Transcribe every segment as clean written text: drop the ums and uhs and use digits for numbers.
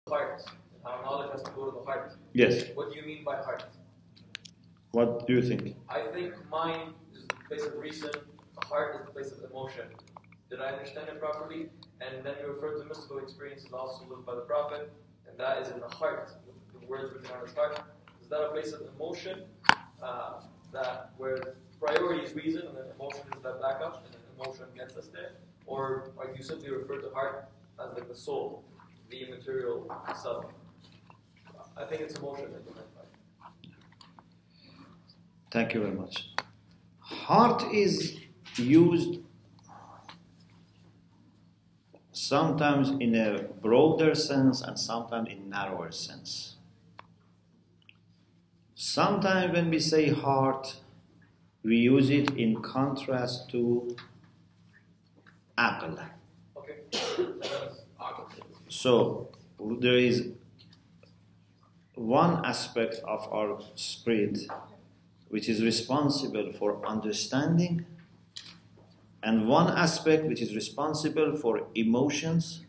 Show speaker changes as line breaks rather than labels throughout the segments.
heart. How knowledge has to go to the heart.
Yes.
What do you mean by heart?
What do you think?
I think mind is the place of reason, the heart is the place of emotion. Did I understand it properly? And then you refer to mystical experiences also lived by the Prophet, and that is in the heart, the words written on his heart. Is that a place of emotion, that where priority is reason, and then emotion is that backup, and then emotion gets us there? Or do you simply refer to heart as like the soul, the immaterial self? I think it's emotion that you meant by.
Thank you very much. Heart is used sometimes in a broader sense and sometimes in narrower sense. Sometimes when we say heart, we use it in contrast to aql.
Okay.
So there is one aspect of our spirit which is responsible for understanding, and one aspect which is responsible for emotions,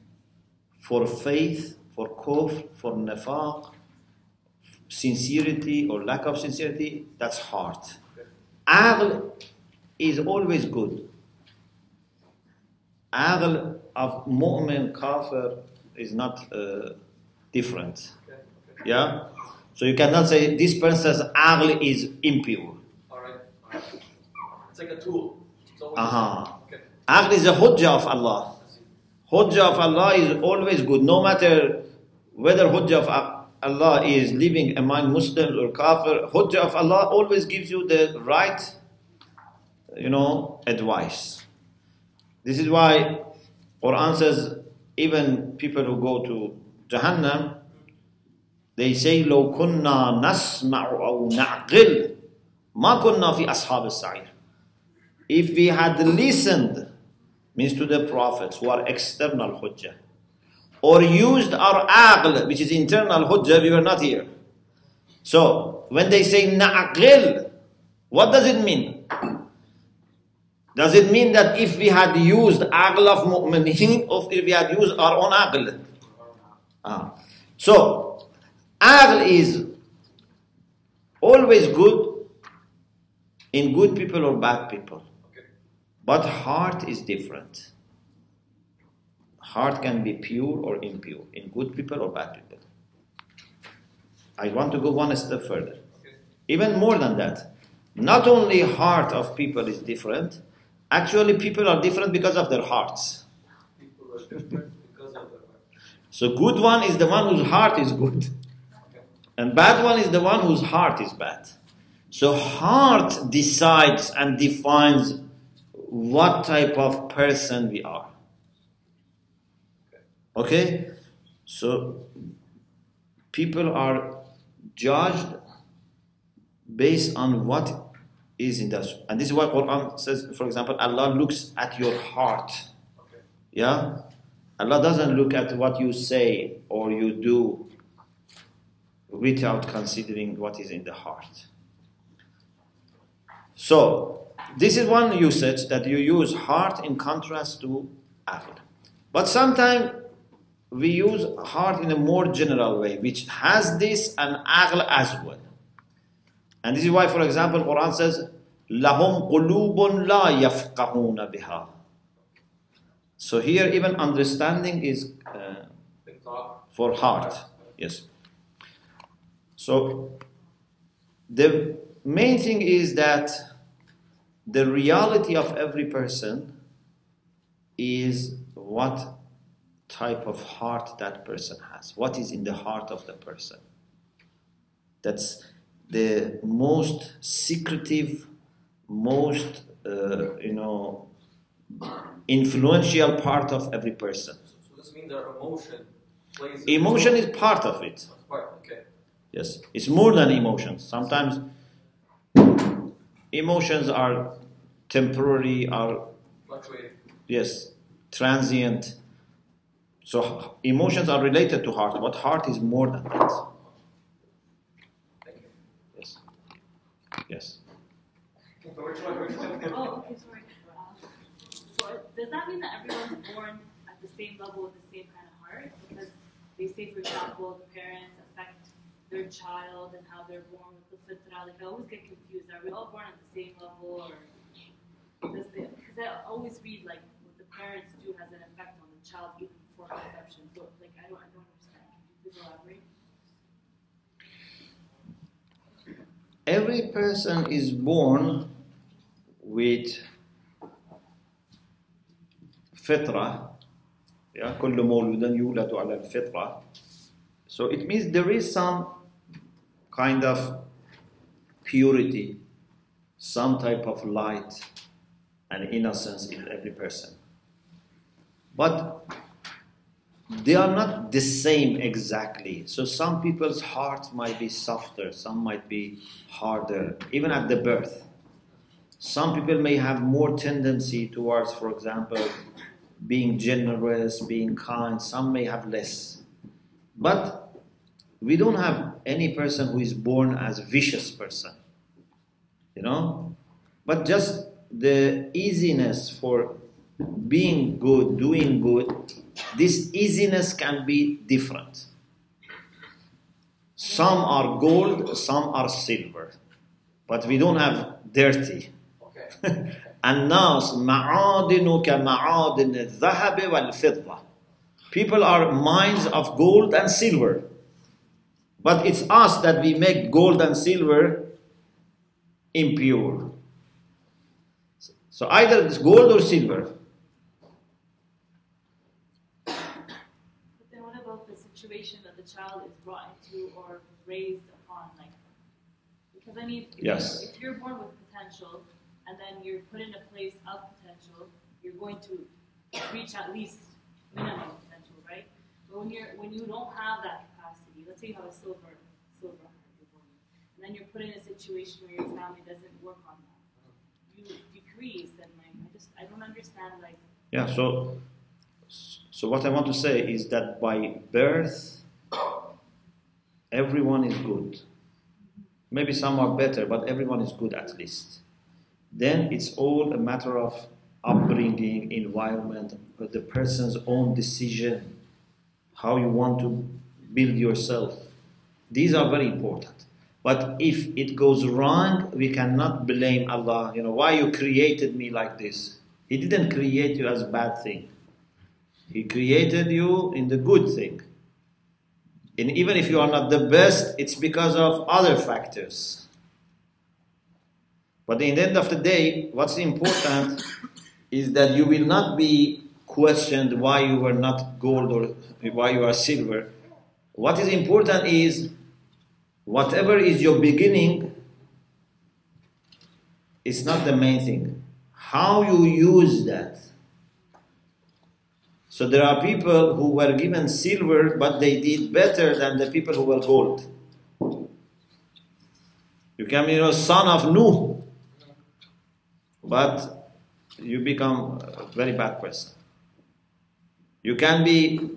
for faith, for kufr, for nifaq, sincerity or lack of sincerity. That's heart. Aql is always good. Aql of mu'min, kafir is not different. Yeah? So you cannot say this person's aql is impure.
Alright. It's like a tool.
Okay. Aql is a hujjah of Allah. Hujjah of Allah is always good, no matter whether hujjah of Allah is living among Muslims or kafir. Hujjah of Allah always gives you the right, advice. This is why Quran says even people who go to Jahannam, they say لو كنا نسمع أو نعقل ما كنا في أصحاب السعير. If we had listened, means to the prophets who are external hujjah, or used our aql, which is internal hujjah, we were not here. So when they say na'aqil, what does it mean? Does it mean that if we had used aql of mu'minin, or if we had used our own aql? So aql is always good in good people or bad people. But heart is different. Heart can be pure or impure in good people or bad people. I want to go one step further. Even more than that. Not only heart of people is different, actually people are different because of their hearts.
People are different because of their heart.
So good one is the one whose heart is good. And bad one is the one whose heart is bad. So heart decides and defines what type of person we are. Okay? So people are judged based on what is in us. And this is what Quran says, for example, Allah looks at your heart. Yeah? Allah doesn't look at what you say or you do without considering what is in the heart. So this is one usage that you use heart in contrast to aql. But sometimes we use heart in a more general way, which has this and aql as well. And this is why, for example, Quran says, لَهُمْ قُلُوبٌ لَا يَفْقَهُونَ بِهَا. So here even understanding is for heart. Yes. So the main thing is that the reality of every person is what type of heart that person has. What is in the heart of the person. That's the most secretive, most, influential part of every person.
So this means our emotion plays...
Emotion is part of it.
Part, okay.
Yes, it's more than emotions. Sometimes emotions are temporary, are
fluctuating.
Yes, transient. So emotions are related to heart, but heart is more than that.
Thank you.
Yes. Yes.
So which one?
Oh, okay, sorry. So does that mean that everyone's born at the same level with the same kind of heart? Because they say, for example, the parents affect their child and how they're born with the fitra. Like I always get confused. Are we all born at the same level, or because I always read like what the parents do has an effect on the child even before conception. So like I don't understand. Can you please elaborate?
Every person is born with fitra. Yeah, كل مولود يولد على الفطرة. So it means there is some kind of purity, some type of light and innocence in every person. But they are not the same exactly. So some people's hearts might be softer, some might be harder, even at the birth. Some people may have more tendency towards, for example, being generous, being kind. Some may have less. But we don't have any person who is born as a vicious person, you know. But just the easiness for being good, doing good, this easiness can be different. Some are gold, some are silver, but we don't have dirty.
Okay.
الناس معادن كمعادن الذهب والفضة. People are mines of gold and silver. But it's us that we make gold and silver impure. So either it's gold or silver.
But then what about the situation that the child is brought into or raised upon? Like, because I mean, if you're born with potential and then you're put in a place of potential, you're going to reach at least minimum potential, right? But when you don't have that capacity, let's say you have a silver heart, and then you're put in a situation where your family doesn't work on that, you decrease, and like I don't understand like.
Yeah. So what I want to say is that by birth, everyone is good. Maybe some are better, but everyone is good at least. Then it's all a matter of upbringing, environment, the person's own decision, how you want to build yourself. These are very important. But if it goes wrong, we cannot blame Allah. You know, why you created me like this? He didn't create you as a bad thing. He created you in the good thing. And even if you are not the best, it's because of other factors. But in the end of the day, what's important is that you will not be questioned why you were not gold or why you are silver. What is important is whatever is your beginning, it's not the main thing. How you use that. So there are people who were given silver, but they did better than the people who were gold. You can be, son of Nuh, but you become a very bad person. You can be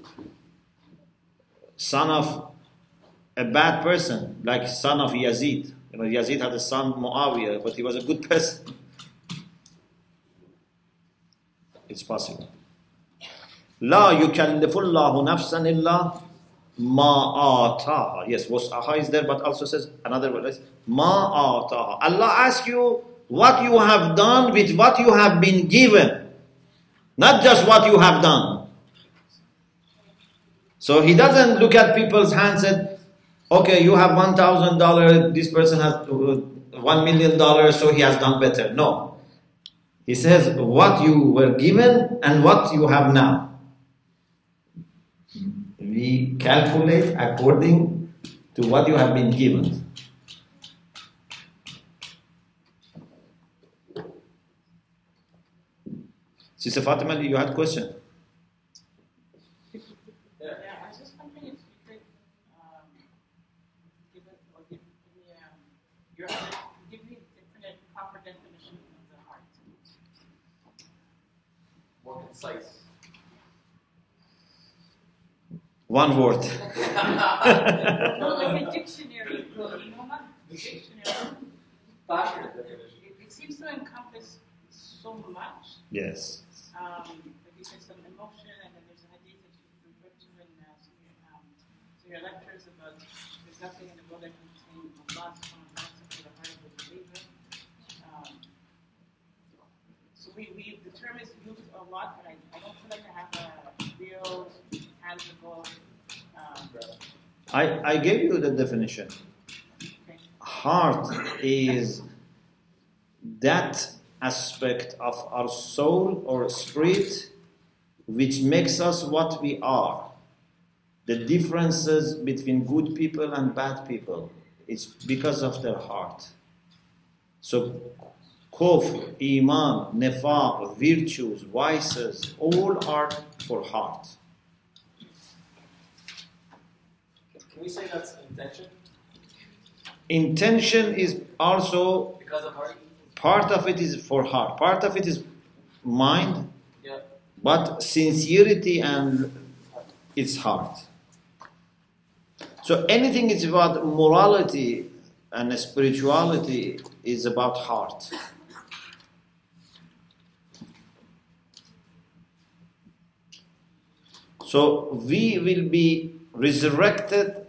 son of a bad person, like son of Yazid. Yazid had a son, Muawiyah, but he was a good person. It's possible. لا يكلف الله نفسا إلا ما آتاها. Yes, وسعها is there, but also says another word. ما آتاها. Allah asks you what you have done with what you have been given, not just what you have done. So He doesn't look at people's hands and say, okay, you have $1,000, this person has $1 million, so he has done better. No. He says what you were given and what you have now. We calculate according to what you have been given. Sister Fatima, you had a question?
Yeah, I was just wondering if you could give me a proper definition of the heart.
More concise.
One word.
No, like a dictionary. Dictionary.
Passionate definition.
It seems to encompass so much.
Yes.
Like you said, some emotion, and then there's a hadith that you referred to in your lectures about there's nothing in the world that can contain Allah's answer for the heart of the believer. So the term is used a lot, but I don't feel like I have a real tangible.
I gave you the definition.
Okay.
Heart is that aspect of our soul or spirit which makes us what we are. The differences between good people and bad people, it's because of their heart. So kufr, iman, nifaq, virtues, vices, all are for heart.
Can we say that's intention?
Intention is also
Because of heart?
part of it is for heart, part of it is mind,
Yeah.
but sincerity and it's heart. So anything is about morality and spirituality is about heart. So we will be resurrected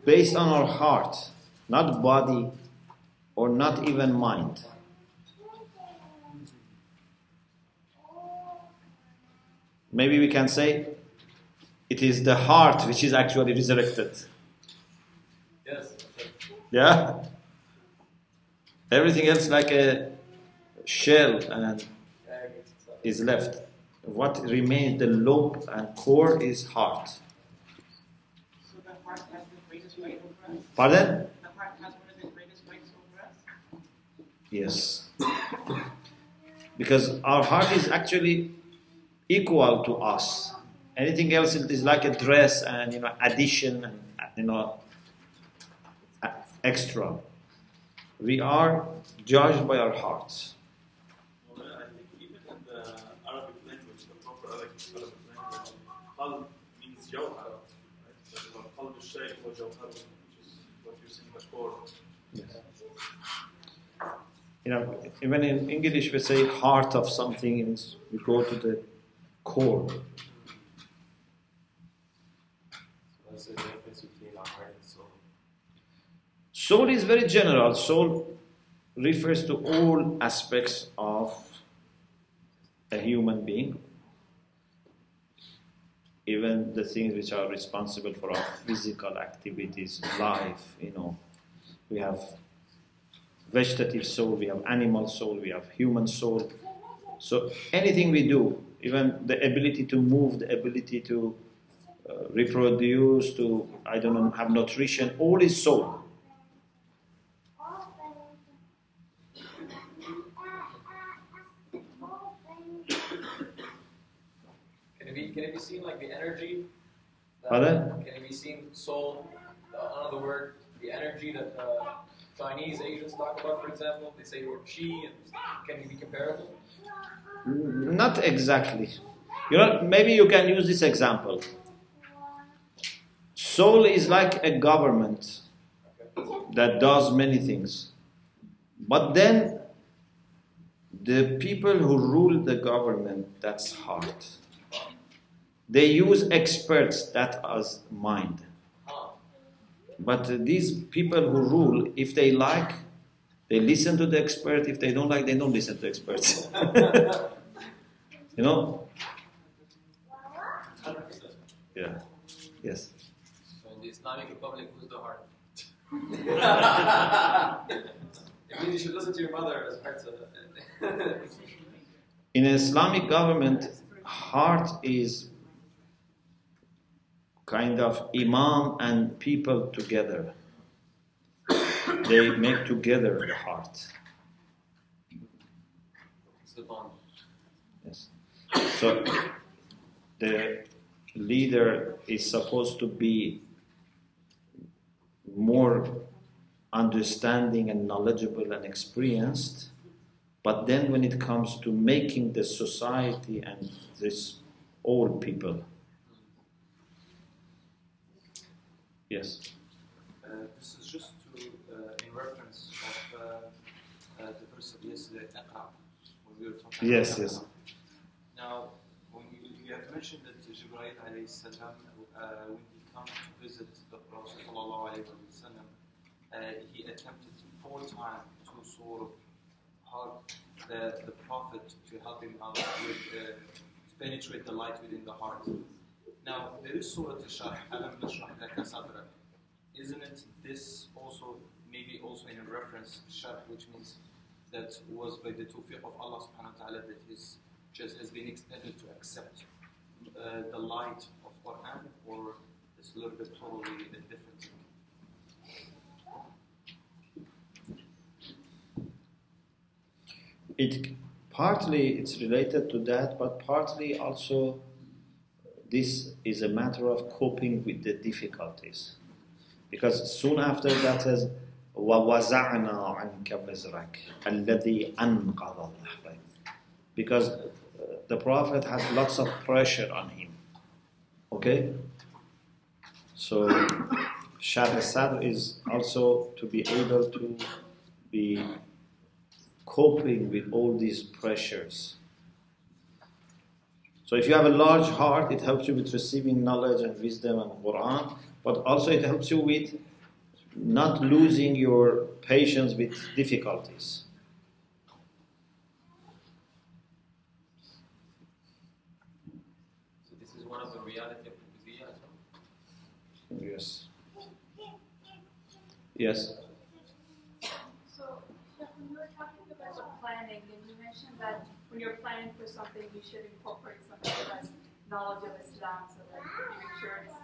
based on our heart, not body or not even mind. Maybe we can say it is the heart which is actually resurrected.
Yes.
Yeah? Everything else like a shell and is left. What remains, the lobe and core, is heart.
So the heart has the greatest weight over us?
Pardon?
The heart has one of the greatest weights over us?
Yes. Because our heart is actually equal to us. Anything else is like a dress and addition and extra. We are judged by our hearts.
Well, I think even in the Arabic language, the proper Arabic language, qalb means jawhar, right? Qalb al-shay wa jawhar, which is what you see in the Quran.
Yes. Even in English we say heart of something, and we go to the core.
What's the difference between our heart and soul?
Soul is very general. Soul refers to all aspects of a human being, even the things which are responsible for our physical activities, life. We have vegetative soul, we have animal soul, we have human soul. So anything we do, even the ability to move, the ability to reproduce, to have nutrition, all is soul.
Can it be seen like the energy?
Pardon?
Can it be seen soul? Another word, the energy that Chinese Asians talk about, for example. They say the word chi. Can it be comparable?
Not exactly. Maybe you can use this example. Soul is like a government that does many things. But then the people who rule the government, that's heart. They use experts, that as mind. But these people who rule, if they like, they listen to the expert. If they don't like, they don't listen to experts. Yeah. Yes.
So in the Islamic Republic, who's the heart? It means you should listen to your mother as heart.
In an Islamic government, heart is kind of imam and people together. They make together the heart.
It's the bond.
Yes. So the leader is supposed to be more understanding and knowledgeable and experienced, but then when it comes to making the society and this all people. Yes.
This is just in reference of the verse of yesterday, Iqra, when we were talking
Yes,
about
yes.
Iqra. Now, when you have mentioned that Jibreel alayhi salam, when he come to visit the Prophet he attempted 4 times to sort of hug the Prophet to help him out with to penetrate the light within the heart. Now, there is Surah Al-Sharh, Alam Nashrah Laka Sadrak. Isn't it this also, maybe also in a reference, Sharh, which means that was by the tawfiq of Allah subhanahu wa ta'ala that his chest has been extended to accept the light of Quran, or it's a little bit totally a different thing?
Partly it's related to that, but partly also this is a matter of coping with the difficulties. Because soon after that says, وَوَزَعْنَا عَنْكَ وَزْرَكَ الَّذِي أَنْقَضَ ظَهْرَكَ. Because the Prophet had lots of pressure on him. Okay? So, Sharh Sadr is also to be able to be coping with all these pressures. So if you have a large heart, it helps you with receiving knowledge and wisdom and Quran, but also it helps you with not losing your patience with difficulties.
So this is one of the reality of the Qudusiyya as well?
Yes. Yes.
So, when you were talking about planning, and you mentioned that when you're planning for something, you should incorporate something like knowledge of Islam, so that you make sure it's,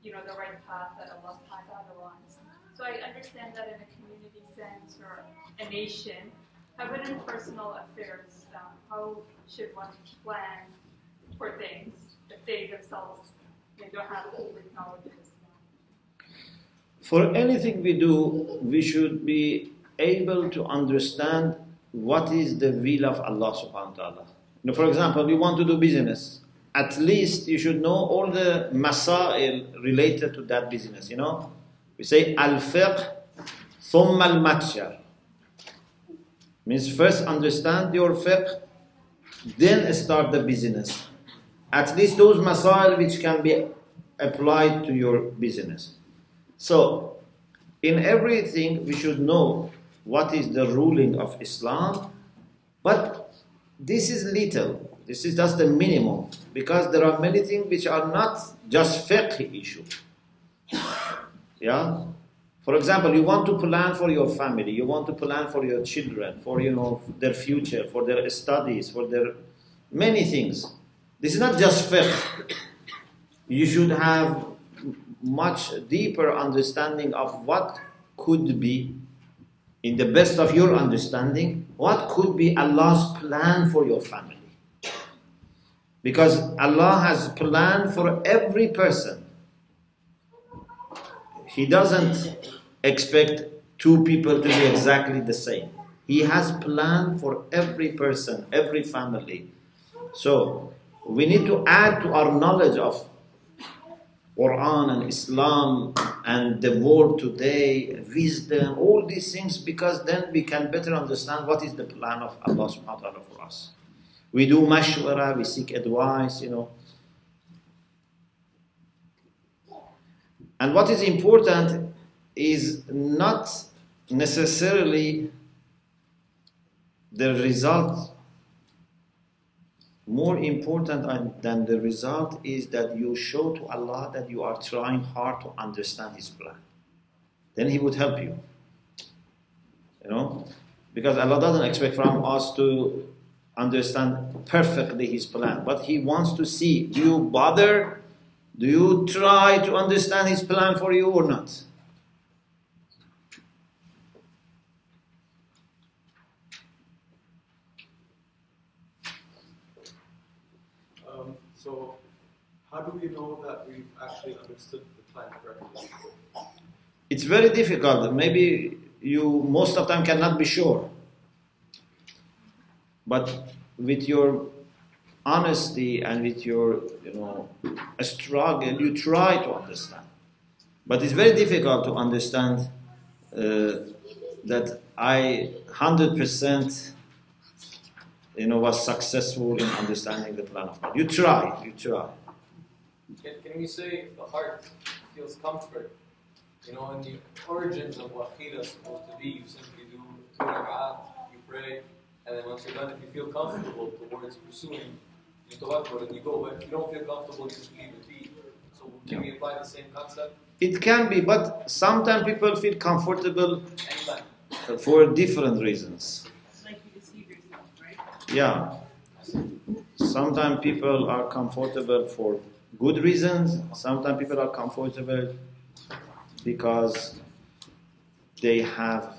the right path that Allah subhanahu wa ta'ala wants. So I understand that in a community sense or a nation, but in personal affairs, how should one plan for things if they themselves don't have complete knowledge of Islam?
For anything we do, we should be able to understand what is the will of Allah subhanahu wa ta'ala. For example, you want to do business. At least you should know all the masail related to that business, We say al-fiqh thumma al-matjar. Means first understand your fiqh, then start the business. At least those masail which can be applied to your business. So, in everything we should know what is the ruling of Islam, but this is little. This is just the minimum, because there are many things which are not just fiqh issue. Yeah? For example, you want to plan for your family, you want to plan for your children, for their future, for their studies, for their many things. This is not just fiqh. You should have much deeper understanding of what could be, in the best of your understanding, what could be Allah's plan for your family. Because Allah has planned for every person. He doesn't expect 2 people to be exactly the same. He has planned for every person, every family. So, we need to add to our knowledge of Quran and Islam and the world today, wisdom, all these things, because then we can better understand what is the plan of Allah subhanahu wa ta'ala for us. We do mashwara, we seek advice, And what is important is not necessarily the result. More important than the result is that you show to Allah that you are trying hard to understand His plan. Then He would help you. Because Allah doesn't expect from us to understand perfectly His plan, but He wants to see, do you bother? Do you try to understand His plan for you or not?
So, how do we know that we've actually understood the plan correctly?
It's very difficult. Maybe you most of the time cannot be sure. But with your honesty and with your, struggle, you try to understand. But it's very difficult to understand that I 100% was successful in understanding the plan of God. You try.
Can we say the heart feels comfort. You know, in the origins of what khira is supposed to be, you simply do 2 rak'at, you pray, and then once you're done, if you feel comfortable towards pursuing, you tawakkul and you go. But if you don't feel comfortable, you just leave it be. So can we apply the same concept?
It can be, but sometimes people feel comfortable
Anytime.
for different reasons.
It's like you deceive yourself, right?
Yeah. Sometimes people are comfortable for good reasons. Sometimes people are comfortable because they have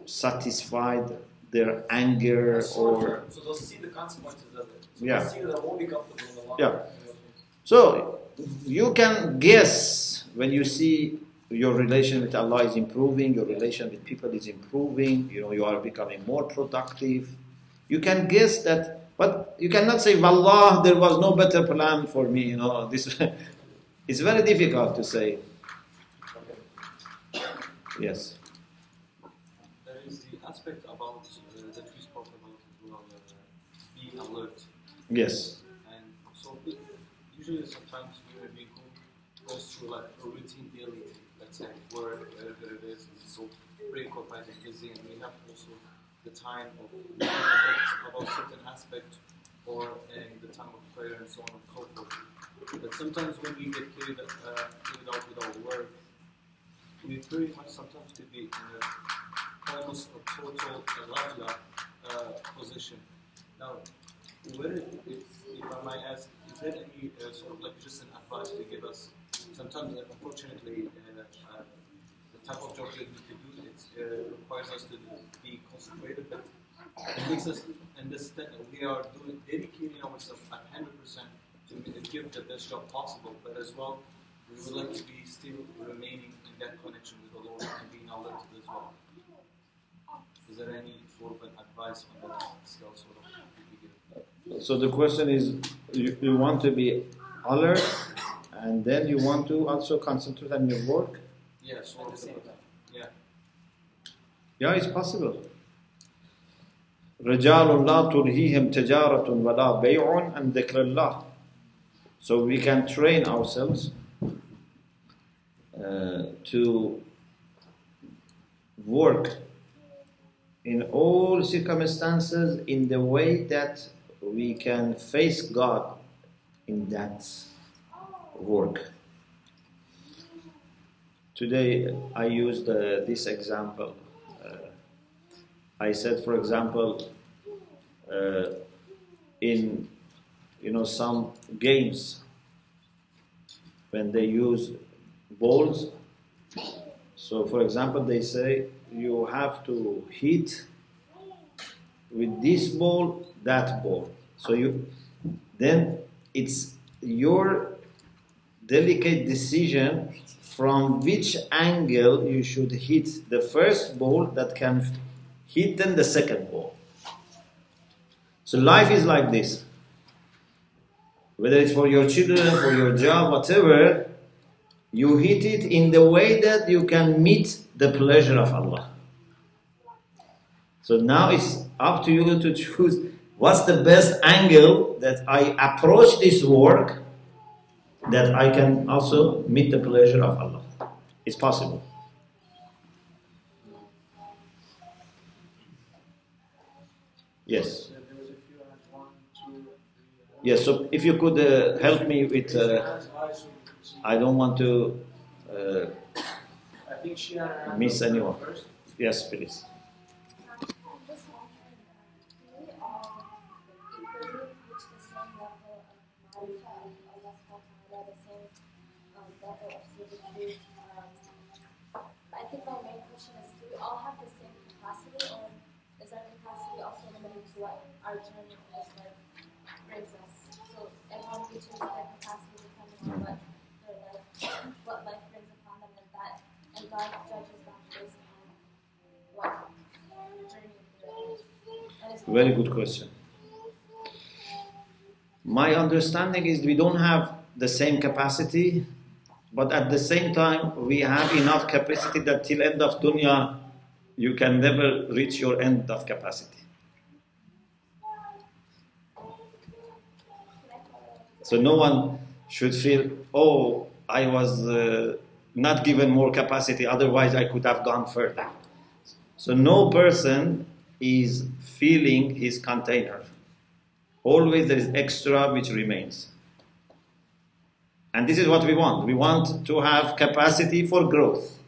satisfied their anger or...
So they'll see the consequences of it. So
Yeah.
they'll see that it won't be comfortable in the long
Yeah.
run.
So you can guess when you see your relation with Allah is improving, your relation with people is improving, you are becoming more productive. You can guess that, but you cannot say, Wallah, there was no better plan for me. This it's very difficult to say. Yes.
There is the aspect about that we spoke about as well, being alert.
Yes.
And so usually sometimes when we go through like a routine daily, let's say, wherever it is, so preoccupied and busy, and we have also the time of about certain aspect or the time of prayer and so on and so forth. But sometimes when we get carried out with our work, we very much sometimes could be in almost a total ghafla position. Now, if I might ask, is there any sort of like just an advice to give us? Sometimes, unfortunately, the type of job that we could do requires us to be concentrated, but it makes us understand that we are dedicating ourselves at 100% to give the best job possible, but as well, we would like to be still remaining in that connection with the Lord and being alerted as well. Is there any sort of an advice on that scale sort of you give?
So the question is, you want to be alert, and then you want to also concentrate on your work?
Yeah, sort of. Yeah.
Yeah, it's possible. رجال لا تلهيهم تجارة ولا بيع عن ذكر الله. So we can train ourselves to work in all circumstances in the way that we can face God in that work. Today I used this example. I said, for example, in some games, when they use balls, so for example they say you have to hit with this ball, that ball. So then it's your delicate decision from which angle you should hit the first ball that can hit then the second ball. So life is like this. Whether it's for your children, for your job, whatever, you hit it in the way that you can meet the pleasure of Allah. So now it's up to you to choose what's the best angle that I approach this work that I can also meet the pleasure of Allah. It's possible. Yes. Yes, so if you could help me with, I don't want to
I think she had her hand
miss
up
anyone.
first.
Yes, please.
I'm just wondering, do we all equally reach the same level of marifa of Allah subhanahu wa ta'ala, the same level of servitude? I think my main question is, do we all have the same capacity, or is our capacity also limited to what our journey in this life brings us? So everyone reaches their capacity depending on what life brings upon them, and God judges them based on what journey they're in.
Very good question. My understanding is we don't have the same capacity, but at the same time we have enough capacity that till end of dunya you can never reach your end of capacity. So no one should feel, oh, I was not given more capacity, otherwise I could have gone further. So no person is filling his container. Always there is extra which remains. And this is what we want. We want to have capacity for growth.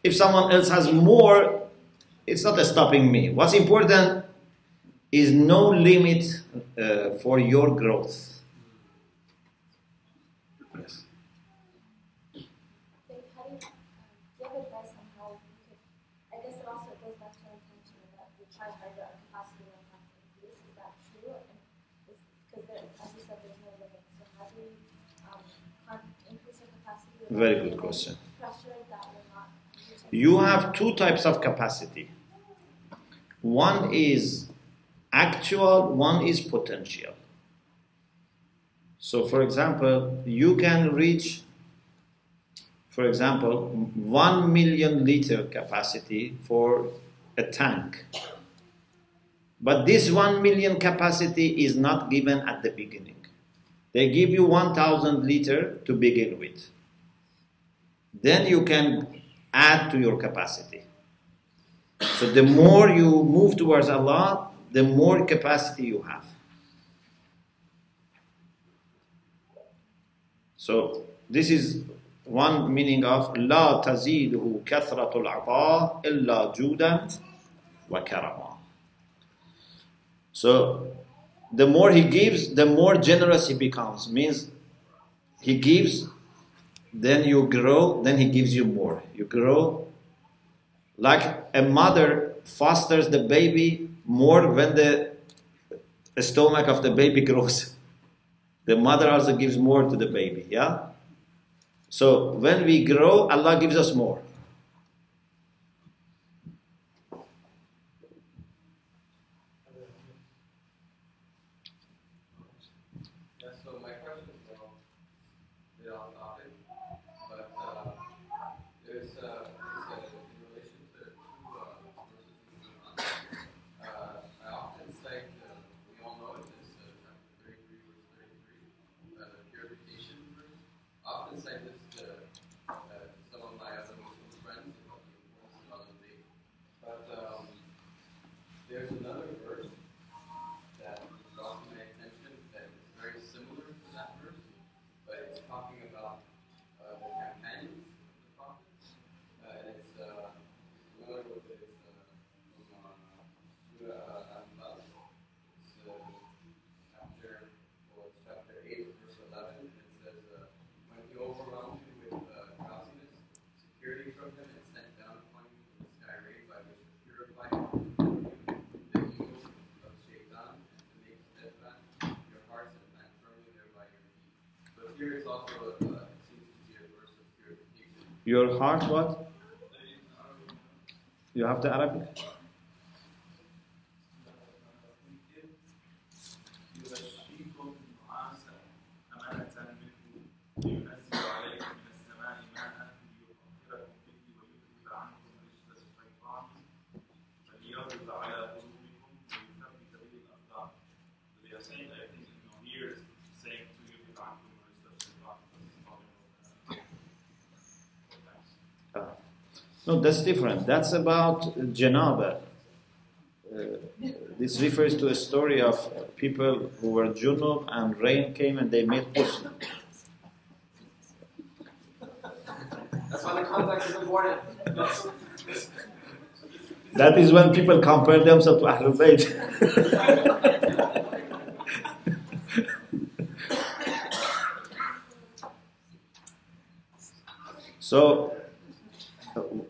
If someone else has more, it's not stopping me. What's important is no limit for your growth. Yes.
How do you give advice on how you could, I guess it also goes back to our intention that we try harder, our capacity will have to increase. Is that true? Because as you said, there's no limit. So how do we increase our capacity?
Very good question.
Pressure that we're not using?
You have two types of capacity. One is actual, one is potential. So for example, you can reach, for example, 1 million liter capacity for a tank. But this 1 million capacity is not given at the beginning. They give you 1,000 liter to begin with. Then you can add to your capacity. So the more you move towards Allah, the more capacity you have. So this is one meaning of لا تزيده كثرة العطاء إلا جودا وكرما. So the more he gives, the more generous he becomes. Means he gives, then you grow, then he gives you more. You grow. Like a mother fosters the baby more when the stomach of the baby grows. The mother also gives more to the baby, yeah? So when we grow, Allah gives us more.
Yeah, so my question is a bit off topic, but there's in relation to two verses in Quran. I often cite, we all know it, is chapter 33, verse 33, the purification verse. I often cite this to some of my other Muslim friends about the importance of other things. But there's another verse that brought to my attention that is very similar to that verse, but it's talking about the companions of the Prophet. And it's familiar with it. It's from Surah al-Basri. It's chapter 8, verse 11. And it says, when he overwhelmed you with drowsiness, security from him, and sent down upon you from the sky rain by which to purify you, the evil of Shaitan, and to make steadfast your hearts and plant firmly there by your feet. But here it's also, it seems to be a verse of purification.
Your heart what? You have the Arabic?
يغشيكم نعاسا أمانة منه لينزل عليكم من السماء ماء ليطهركم به ويذهب عنكم رجز الشيطان فليربط على قلوبكم ويثبت به الأقدام. They are saying, I think, here is saying to يذهب عنكم رجز الشيطان.
No, that's different. That's about janaba. This refers to a story of people who were junub and rain came and they made ghusl.
That's why the context is important.
That is when people compare themselves to Ahlul Bayt. So,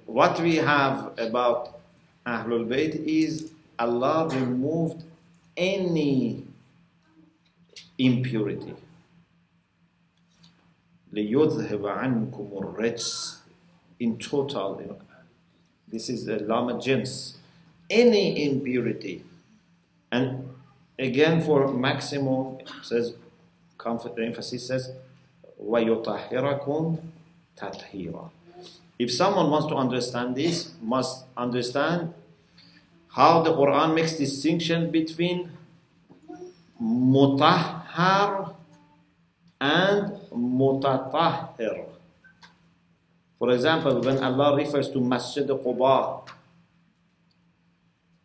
what we have about Ahlul Bayt is Allah removed any impurity. لِيُذْهِبَ عَنْكُمُ الرِّجْسَ. In total, this is the Lama Jins. Any impurity. And again, for maximum, it says, the emphasis says, وَيُطَهِّرَكُمْ تَطْهِيرًا. If someone wants to understand this, must understand how the Quran makes distinction between mutahhar and mutatahhir. For example, when Allah refers to Masjid Quba,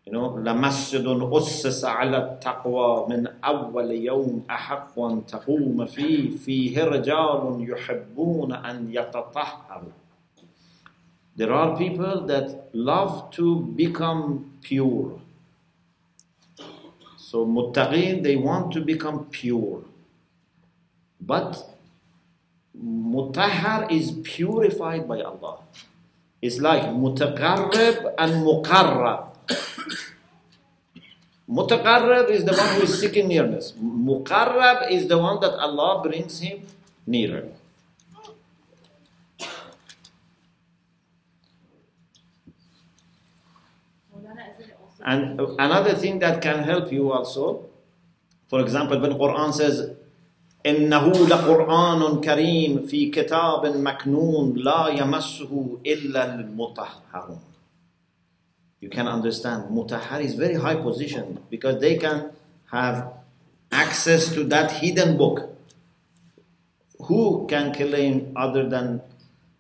لَمَسْجِدٌ أُسِّسَ عَلَى التَّقْوَى مِنْ أَوَّلِ يَوْمٍ أَحَقُّ أَنْ تَقُومَ فِيهِ رِجَالٌ يُحِبُّونَ أَنْ يَتَطَهَّرُوا. There are people that love to become pure. So muttaqeen, they want to become pure. But mutahhar is purified by Allah. It's like mutaqarrib and muqarrab. Mutaqarrab is the one who is seeking nearness. Muqarrab is the one that Allah brings him nearer. And another thing that can help you also, for example, when Quran says, إِنَّهُ لَقُرْآنٌ كَرِيمٌ فِي كِتَابٍ مَكْنُونٍ لَا يَمَسُّهُ إِلَّا الْمُطَهَّرُونَ. You can understand, mutahhar is very high position because they can have access to that hidden book. Who can claim other than,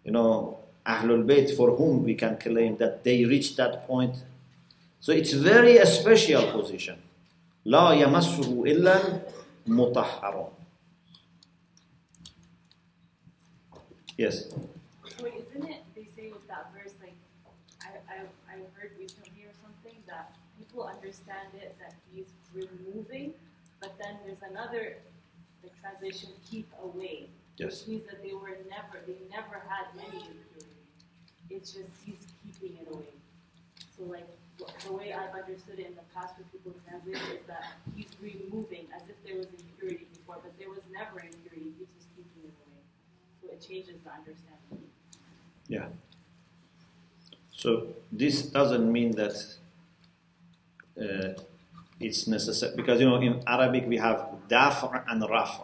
Ahlul Bayt, for whom we can claim that they reached that point? So it's very a special position. لا يمسه إلا المطهرون. Yes.
Wait, isn't it, they say with that verse, like, I heard recently or something, that people understand it, that he's removing, but then there's another, the translation, keep away.
Yes.
Which means that they never had any impurity. It's just he's keeping it away. So like, the way I've understood it in the past when people translate it is that he's removing, as if there was impurity before, but there was never impurity, he's just keeping it away. So it changes the understanding.
Yeah. So this doesn't mean that it's necessary, because in Arabic we have daf' and raf'.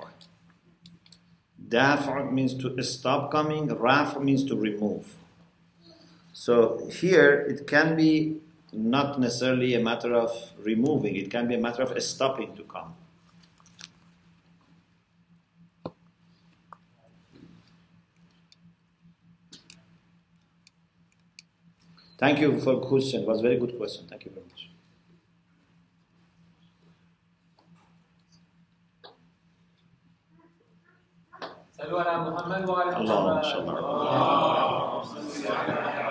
Daf' means to stop coming, raf' means to remove. So here it can be not necessarily a matter of removing, it can be a matter of stopping to come. Thank you for the question. It was a very good question. Thank you very much.
صلوا على محمد وعلى
اللهم صل على محمد.